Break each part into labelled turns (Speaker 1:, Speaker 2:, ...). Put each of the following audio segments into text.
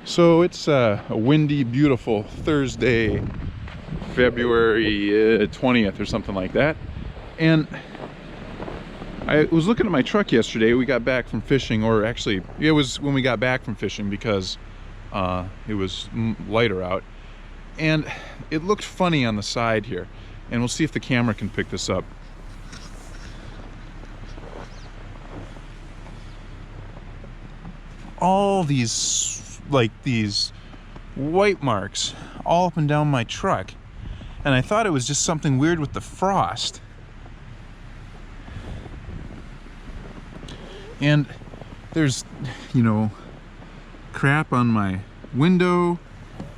Speaker 1: So it's a windy, beautiful Thursday, February 20th or something like that. And I was looking at my truck yesterday. We got back from fishing, or actually, it was when we got back from fishing because it was lighter out. And it looked funny on the side here. And we'll see if the camera can pick this up. All these, like these white marks all up and down my truck. And I thought it was just something weird with the frost. And there's, you know, crap on my window,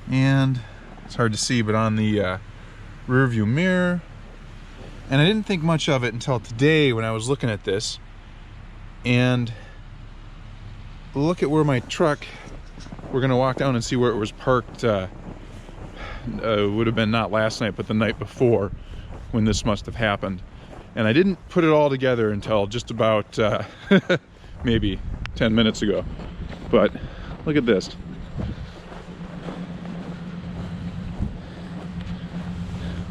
Speaker 1: and it's hard to see, but on the rear view mirror. And I didn't think much of it until today when I was looking at this. And look at where my truck, we're gonna walk down and see where it was parked. Would have been not last night, but the night before, when this must have happened. And I didn't put it all together until just about maybe 10 minutes ago. But look at this.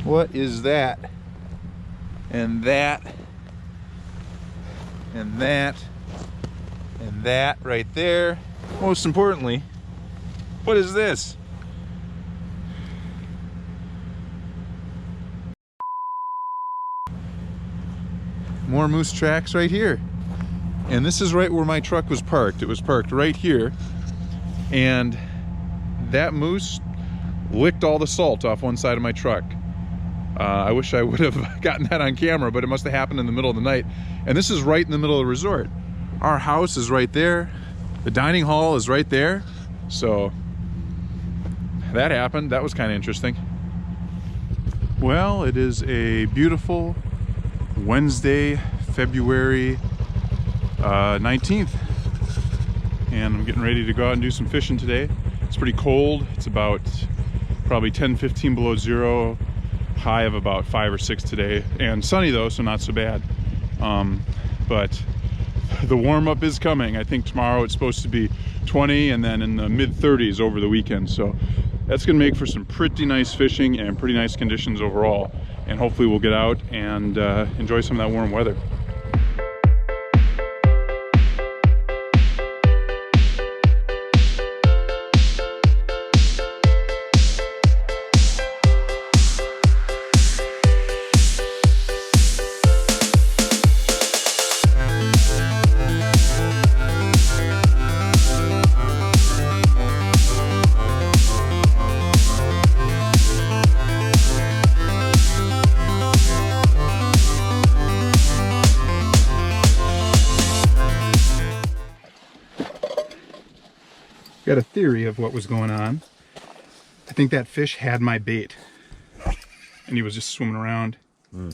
Speaker 1: What is that? And that. And that. And that right there. Most importantly, what is this? More moose tracks right here. And this is right where my truck was parked. It was parked right here. And that moose licked all the salt off one side of my truck. I wish I would have gotten that on camera, but it must have happened in the middle of the night. And this is right in the middle of the resort. Our house is right there. The dining hall is right there. So that happened. That was kind of interesting. Well, it is a beautiful Wednesday, February 19th. And I'm getting ready to go out and do some fishing today. It's pretty cold. It's about probably 10-15 below zero. High of about 5 or 6 today. And sunny though, so not so bad. But the warm-up is coming. I think tomorrow it's supposed to be 20 and then in the mid-30s over the weekend. So that's gonna make for some pretty nice fishing and pretty nice conditions overall. And hopefully we'll get out and enjoy some of that warm weather. Got a theory of what was going on. I think that fish had my bait and he was just swimming around. What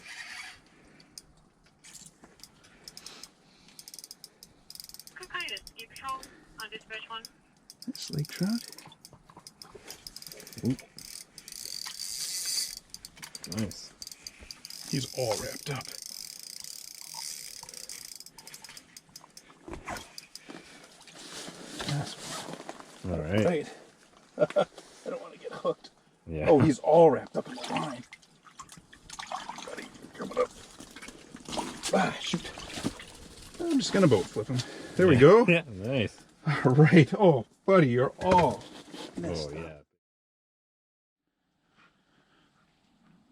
Speaker 1: kind of ski patrol on this fish one? This lake trout. Ooh. Nice. He's all wrapped up.
Speaker 2: All right.
Speaker 1: I don't want to get hooked.
Speaker 2: Yeah.
Speaker 1: Oh, he's all wrapped up in the line. Buddy, coming up. Ah, shoot. I'm just gonna boat flip him. There we go.
Speaker 2: Yeah, nice.
Speaker 1: All right. Oh, buddy, you're all messed up.
Speaker 2: Yeah.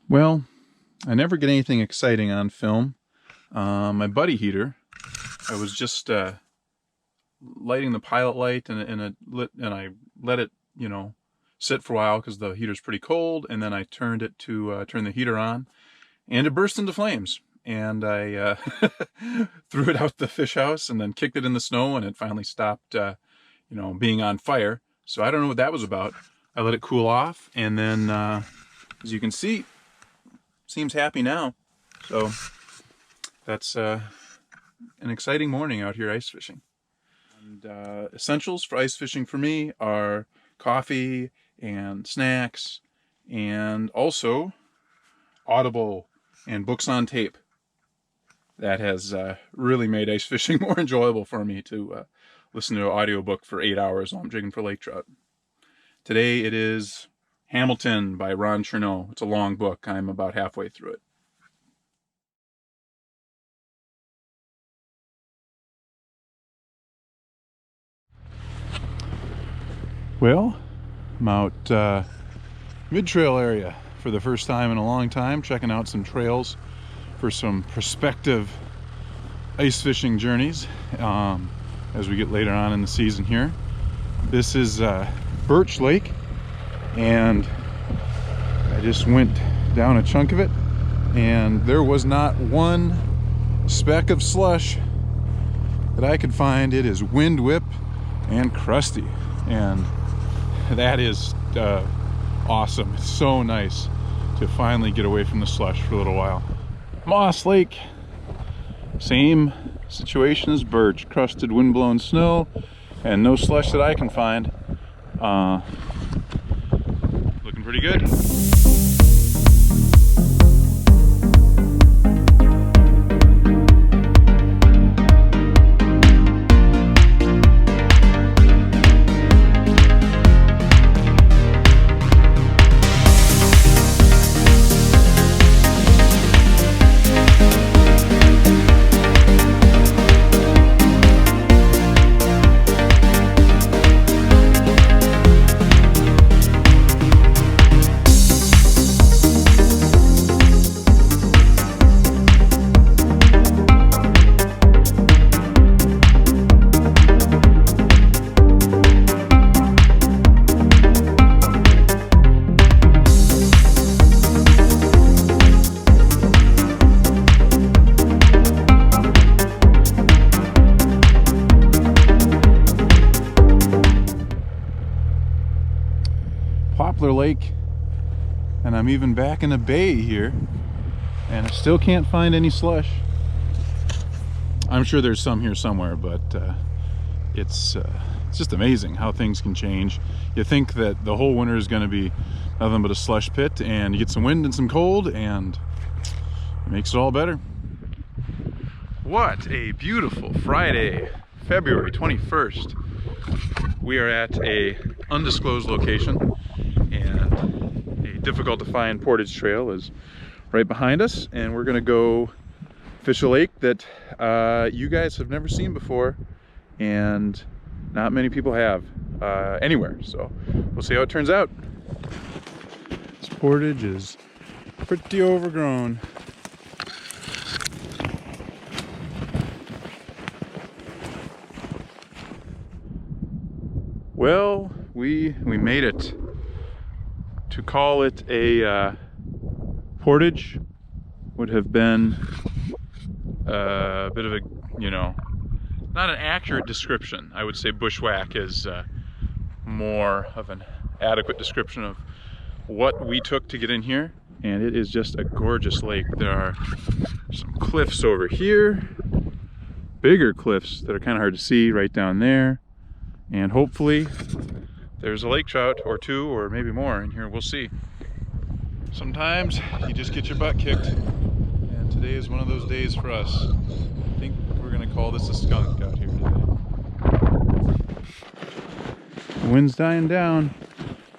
Speaker 1: Well, I never get anything exciting on film. My buddy heater, I was just lighting the pilot light and I let it, you know, sit for a while because the heater's pretty cold, and then I turned it to turn the heater on, and it burst into flames, and I threw it out the fish house and then kicked it in the snow, and it finally stopped you know, being on fire. So I don't know what that was about. I let it cool off, and then as you can see, seems happy now. So that's an exciting morning out here ice fishing. And essentials for ice fishing for me are coffee and snacks, and also Audible and books on tape. That has really made ice fishing more enjoyable for me to listen to an audiobook for 8 hours while I'm jigging for lake trout. Today it is Hamilton by Ron Chernow. It's a long book. I'm about halfway through it. Well, I'm out mid-trail area for the first time in a long time, checking out some trails for some prospective ice fishing journeys as we get later on in the season here. This is Birch Lake, and I just went down a chunk of it, and there was not one speck of slush that I could find. It is wind whip and crusty, and that is awesome. It's so nice to finally get away from the slush for a little while. Moss Lake, same situation as Birch, crusted windblown snow and no slush that I can find. Looking pretty good. Lake, and I'm even back in a bay here, and I still can't find any slush. I'm sure there's some here somewhere, but it's just amazing how things can change. You think that the whole winter is going to be nothing but a slush pit, and you get some wind and some cold, and it makes it all better. What a beautiful Friday, February 21st. We are at a undisclosed location, and a difficult to find portage trail is right behind us, and we're gonna go fish a lake that you guys have never seen before, and not many people have anywhere. So we'll see how it turns out. This portage is pretty overgrown. Well, we made it. To call it a portage would have been a bit of a, not an accurate description. I would say bushwhack is more of an adequate description of what we took to get in here. And it is just a gorgeous lake. There are some cliffs over here, bigger cliffs that are kind of hard to see right down there. And hopefully there's a lake trout or two or maybe more in here. We'll see. Sometimes you just get your butt kicked, and today is one of those days for us. I think we're gonna call this a skunk out here today. The wind's dying down.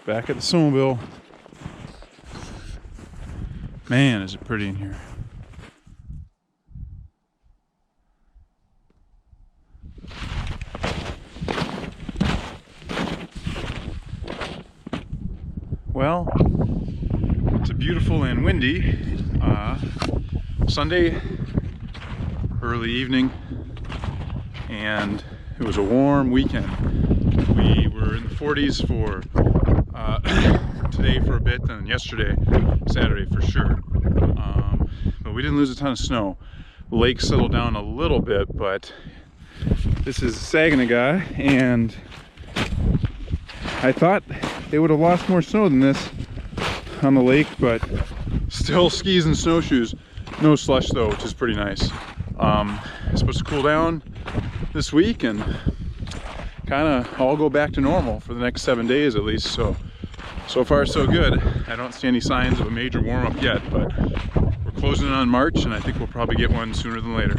Speaker 1: Back at the snowmobile. Man, is it pretty in here. Well, it's a beautiful and windy Sunday early evening, and it was a warm weekend. We were in the 40s for today for a bit, and yesterday, Saturday for sure. But we didn't lose a ton of snow. The lake settled down a little bit, but this is Saginaw, and I thought they would have lost more snow than this on the lake, but still skis and snowshoes. No slush though, which is pretty nice. It's supposed to cool down this week and kind of all go back to normal for the next 7 days at least. So far so good. I don't see any signs of a major warm-up yet, but we're closing in on March, and I think we'll probably get one sooner than later.